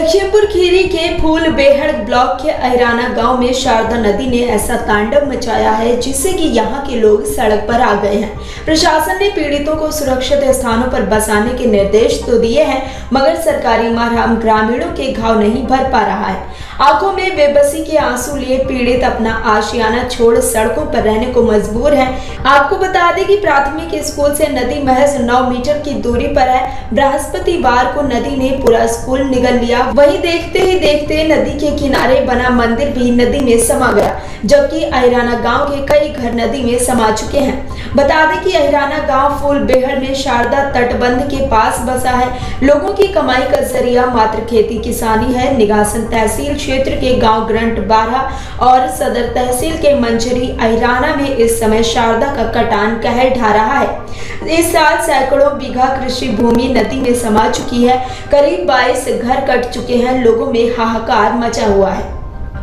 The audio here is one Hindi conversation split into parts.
लखीमपुर खीरी के फूलबेहड़ ब्लॉक के अहिराना गांव में शारदा नदी ने ऐसा तांडव मचाया है जिससे कि यहां के लोग सड़क पर आ गए हैं। प्रशासन ने पीड़ितों को सुरक्षित स्थानों पर बसाने के निर्देश तो दिए हैं, मगर सरकारी मरहम ग्रामीणों के घाव नहीं भर पा रहा है। आंखों में बेबसी के आंसू लिए पीड़ित अपना आशियाना छोड़ सड़कों पर रहने को मजबूर हैं। आपको बता दें कि प्राथमिक स्कूल से नदी महज 9 मीटर की दूरी पर है। बृहस्पतिवार को नदी ने पूरा स्कूल निगल लिया। वहीं देखते ही देखते नदी के किनारे बना मंदिर भी नदी में समा गया, जबकि अहिराना गांव के कई घर नदी में समा चुके हैं। बता दें कि अहिराना गांव फूलबेहड़ में शारदा तटबंध के पास बसा है। लोगों की कमाई का जरिया मात्र खेती किसानी है। निगासन तहसील क्षेत्र के गांव ग्रंट 12 और सदर तहसील के मंजरी अहिराना में इस समय शारदा का कटान कहर ढा रहा है। इस साल सैकड़ों बीघा कृषि भूमि नदी में समा चुकी है। करीब 22 घर कट चुके हैं। लोगों में हाहाकार मचा हुआ है।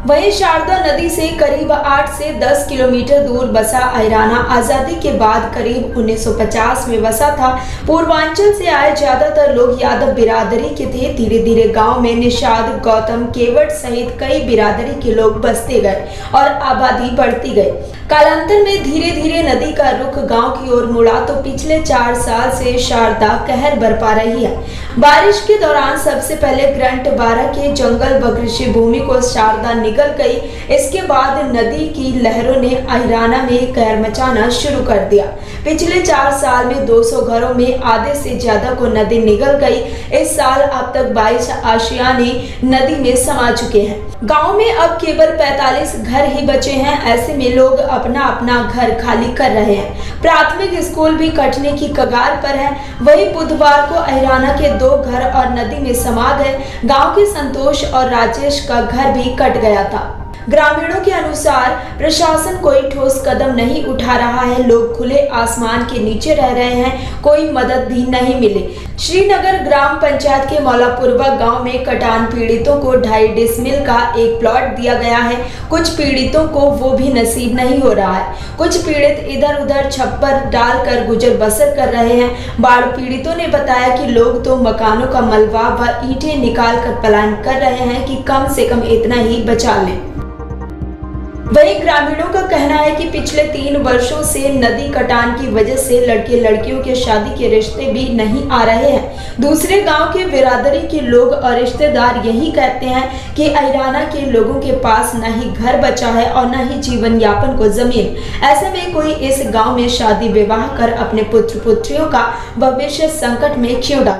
वहीं शारदा नदी से करीब 8 से 10 किलोमीटर दूर बसा अहिराना आजादी के बाद करीब 1950 में बसा था। पूर्वांचल से आए ज्यादातर लोग यादव बिरादरी के थे। धीरे धीरे गांव में निषाद, गौतम, केवट सहित कई बिरादरी के लोग बसते गए और आबादी बढ़ती गई। कालांतर में धीरे धीरे नदी का रुख गांव की ओर मुड़ा तो पिछले 4 साल से शारदा कहर बरपा रही है। बारिश के दौरान सबसे पहले ग्रंट 12 के जंगल व कृषि भूमि को शारदा निगल गई। इसके बाद नदी की लहरों ने अहिराना में कहर मचाना शुरू कर दिया। पिछले 4 साल में 200 घरों में आधे से ज्यादा को नदी निगल गई। इस साल अब तक 22 आशियाने नदी में समा चुके हैं। गांव में अब केवल 45 घर ही बचे हैं। ऐसे में लोग अपना अपना घर खाली कर रहे हैं। प्राथमिक स्कूल भी कटने की कगार पर है। वहीं बुधवार को अहिराना के 2 घर और नदी में समा गए। गांव के संतोष और राजेश का घर भी कट गया था। ग्रामीणों के अनुसार प्रशासन कोई ठोस कदम नहीं उठा रहा है। लोग खुले आसमान के नीचे रह रहे हैं। कोई मदद भी नहीं मिली। श्रीनगर ग्राम पंचायत के मौलापुरवा गांव में कटान पीड़ितों को 2.5 डिसमिल का एक प्लॉट दिया गया है। कुछ पीड़ितों को वो भी नसीब नहीं हो रहा है। कुछ पीड़ित इधर उधर छप्पर डालकर गुजर बसर कर रहे हैं। बाढ़ पीड़ितों ने बताया कि लोग तो मकानों का मलबा व ईंटें निकाल कर पलायन कर रहे हैं कि कम से कम इतना ही बचा लें। वहीं ग्रामीणों का कहना है कि पिछले 3 वर्षों से नदी कटान की वजह से लड़के लड़कियों के शादी के रिश्ते भी नहीं आ रहे हैं। दूसरे गांव के बिरादरी के लोग और रिश्तेदार यही कहते हैं कि अहिराना के लोगों के पास न ही घर बचा है और न ही जीवन यापन को जमीन। ऐसे में कोई इस गाँव में शादी विवाह कर अपने पुत्र पुत्रियों का भविष्य संकट में क्यों डाले।